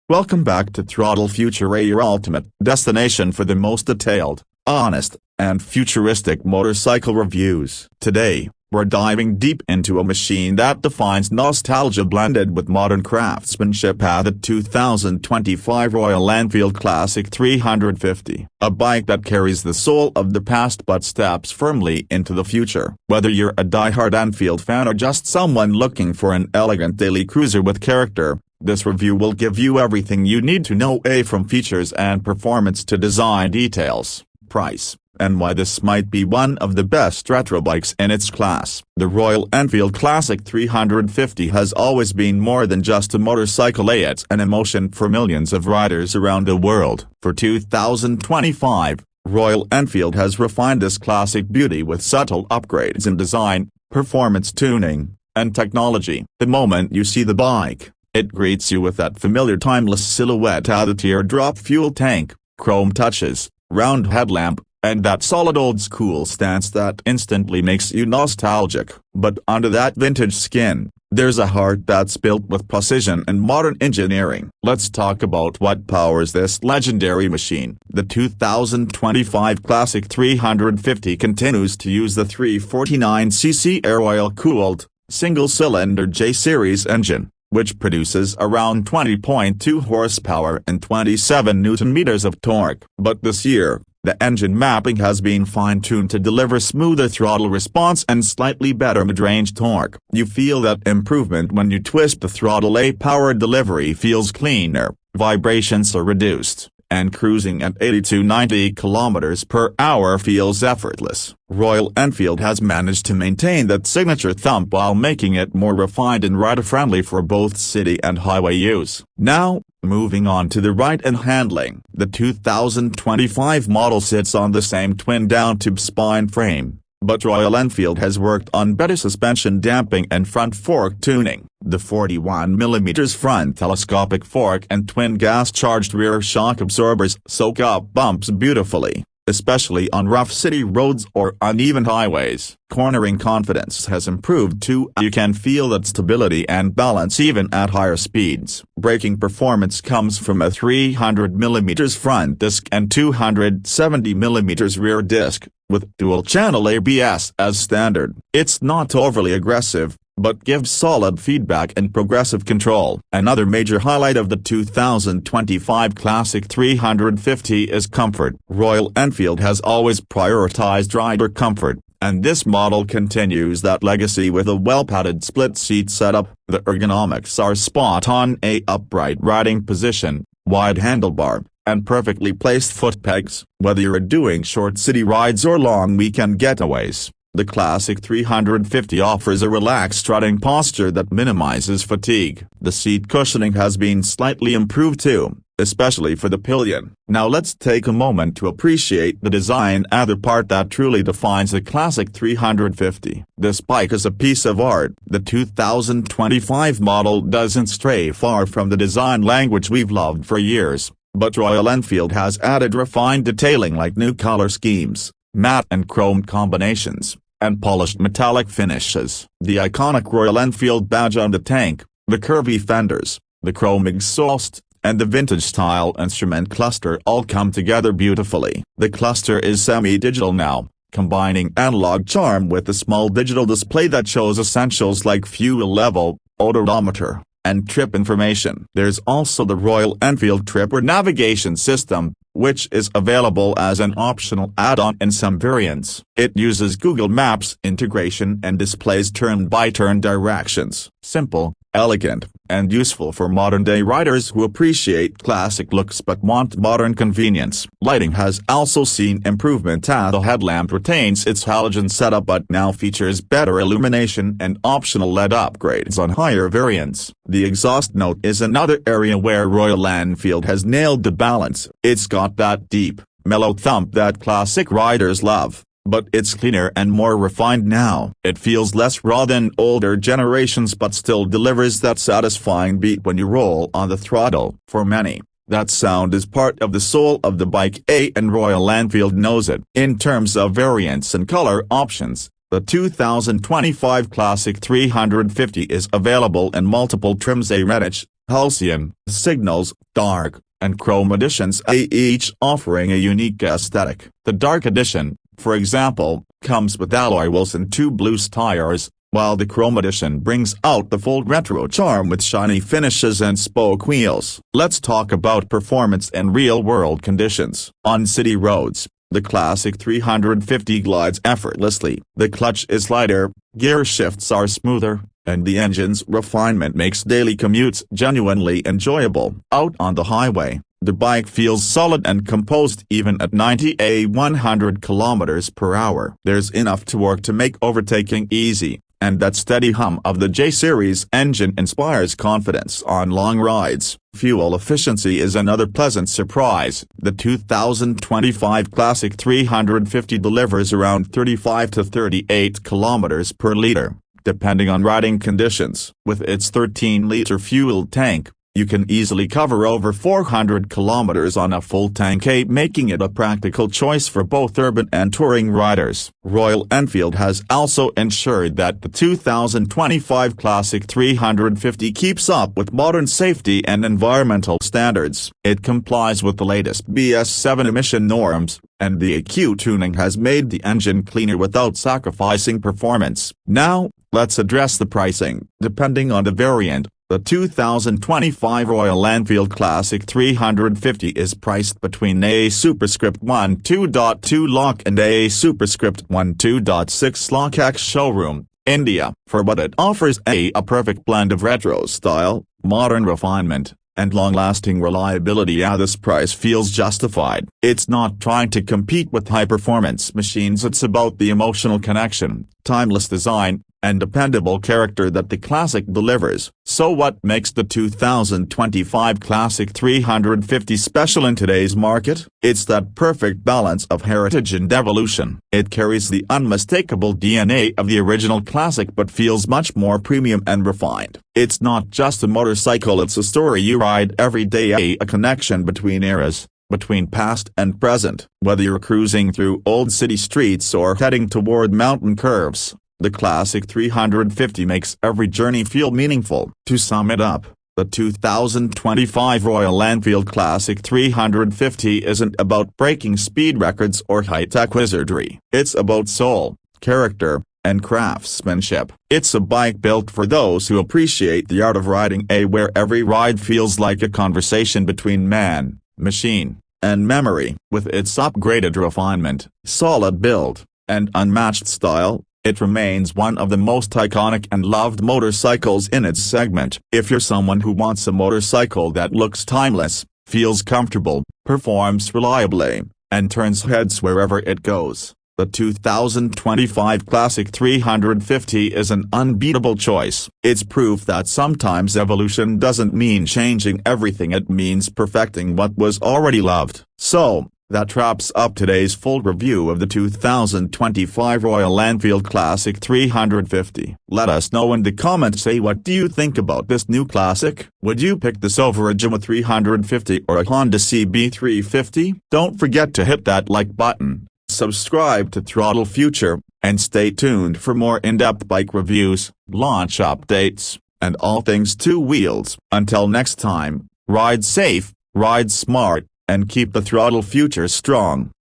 Welcome back to Throttle Future, your ultimate destination for the most detailed, honest, and futuristic motorcycle reviews. Today, we're diving deep into a machine that defines nostalgia blended with modern craftsmanship at the 2025 Royal Enfield Classic 350. A bike that carries the soul of the past but steps firmly into the future. Whether you're a die-hard Enfield fan or just someone looking for an elegant daily cruiser with character, this review will give you everything you need to know, from features and performance to design details, price, and why this might be one of the best retro bikes in its class. The Royal Enfield Classic 350 has always been more than just a motorcycle, it's an emotion for millions of riders around the world. For 2025, Royal Enfield has refined this classic beauty with subtle upgrades in design, performance tuning, and technology. The moment you see the bike, it greets you with that familiar timeless silhouette, the teardrop fuel tank, chrome touches, round headlamp, and that solid old school stance that instantly makes you nostalgic. But under that vintage skin, there's a heart that's built with precision and modern engineering. Let's talk about what powers this legendary machine. The 2025 Classic 350 continues to use the 349cc air oil-cooled, single-cylinder J-series engine, which produces around 20.2 horsepower and 27 Nm of torque. But this year, the engine mapping has been fine-tuned to deliver smoother throttle response and slightly better mid-range torque. You feel that improvement when you twist the throttle. Power delivery feels cleaner, vibrations are reduced, and cruising at 80 to 90 km/h feels effortless. Royal Enfield has managed to maintain that signature thump while making it more refined and rider-friendly for both city and highway use. Now, moving on to the ride and handling. The 2025 model sits on the same twin downtube spine frame, but Royal Enfield has worked on better suspension damping and front fork tuning. The 41mm front telescopic fork and twin gas-charged rear shock absorbers soak up bumps beautifully, especially on rough city roads or uneven highways. Cornering confidence has improved too. You can feel that stability and balance even at higher speeds. Braking performance comes from a 300mm front disc and 270mm rear disc, with dual-channel ABS as standard. It's not overly aggressive, but gives solid feedback and progressive control. Another major highlight of the 2025 Classic 350 is comfort. Royal Enfield has always prioritized rider comfort, and this model continues that legacy with a well-padded split-seat setup. The ergonomics are spot-on: a upright riding position, wide handlebar, and perfectly placed foot pegs. Whether you're doing short city rides or long weekend getaways, the Classic 350 offers a relaxed strutting posture that minimizes fatigue. The seat cushioning has been slightly improved too, especially for the pillion. Now let's take a moment to appreciate the design, the part that truly defines the Classic 350. This bike is a piece of art. The 2025 model doesn't stray far from the design language we've loved for years, but Royal Enfield has added refined detailing like new color schemes, matte and chrome combinations, and polished metallic finishes. The iconic Royal Enfield badge on the tank, the curvy fenders, the chrome exhaust, and the vintage-style instrument cluster all come together beautifully. The cluster is semi-digital now, combining analog charm with a small digital display that shows essentials like fuel level, odometer, and trip information. There's also the Royal Enfield Tripper navigation system, which is available as an optional add-on in some variants. It uses Google Maps integration and displays turn-by-turn directions. Simple, elegant, and useful for modern-day riders who appreciate classic looks but want modern convenience. Lighting has also seen improvement. The headlamp retains its halogen setup but now features better illumination and optional LED upgrades on higher variants. The exhaust note is another area where Royal Enfield has nailed the balance. It's got that deep, mellow thump that classic riders love, but it's cleaner and more refined now. It feels less raw than older generations but still delivers that satisfying beat when you roll on the throttle. For many, that sound is part of the soul of the bike, and Royal Enfield knows it. In terms of variants and color options, the 2025 Classic 350 is available in multiple trims: a reddish, Halcyon, Signals, Dark, and Chrome editions, each offering a unique aesthetic. The Dark edition, for example, comes with alloy wheels and two blue tires, while the Chrome edition brings out the full retro charm with shiny finishes and spoke wheels. Let's talk about performance in real-world conditions. On city roads, the Classic 350 glides effortlessly. The clutch is lighter, gear shifts are smoother, and the engine's refinement makes daily commutes genuinely enjoyable. Out on the highway, the bike feels solid and composed even at 100 km per hour. There's enough torque to make overtaking easy, and that steady hum of the J-Series engine inspires confidence on long rides. Fuel efficiency is another pleasant surprise. The 2025 Classic 350 delivers around 35 to 38 km per liter, depending on riding conditions. With its 13-liter fuel tank, you can easily cover over 400 kilometers on a full tank, making it a practical choice for both urban and touring riders. Royal Enfield has also ensured that the 2025 Classic 350 keeps up with modern safety and environmental standards. It complies with the latest BS7 emission norms, and the EQ tuning has made the engine cleaner without sacrificing performance. Now, let's address the pricing. Depending on the variant, the 2025 Royal Enfield Classic 350 is priced between A superscript 12.2 lakh and A superscript 12.6 lakh ex showroom, India. For what it offers, a perfect blend of retro style, modern refinement, and long-lasting reliability. This price feels justified. It's not trying to compete with high-performance machines. It's about the emotional connection, timeless design, and dependable character that the Classic delivers. So what makes the 2025 Classic 350 special in today's market? It's that perfect balance of heritage and evolution. It carries the unmistakable DNA of the original Classic but feels much more premium and refined. It's not just a motorcycle, it's a story you ride every day, a connection between eras, between past and present. Whether you're cruising through old city streets or heading toward mountain curves, the Classic 350 makes every journey feel meaningful. To sum it up, the 2025 Royal Enfield Classic 350 isn't about breaking speed records or high-tech wizardry. It's about soul, character, and craftsmanship. It's a bike built for those who appreciate the art of riding, where every ride feels like a conversation between man, machine, and memory. With its upgraded refinement, solid build, and unmatched style, it remains one of the most iconic and loved motorcycles in its segment. If you're someone who wants a motorcycle that looks timeless, feels comfortable, performs reliably, and turns heads wherever it goes, the 2025 Classic 350 is an unbeatable choice. It's proof that sometimes evolution doesn't mean changing everything, it means perfecting what was already loved. So, that wraps up today's full review of the 2025 Royal Enfield Classic 350. Let us know in the comments, what do you think about this new Classic? Would you pick this over a Yamaha 350 or a Honda CB350? Don't forget to hit that like button, subscribe to Throttle Future, and stay tuned for more in-depth bike reviews, launch updates, and all things two wheels. Until next time, ride safe, ride smart, and keep the Throttle Future strong.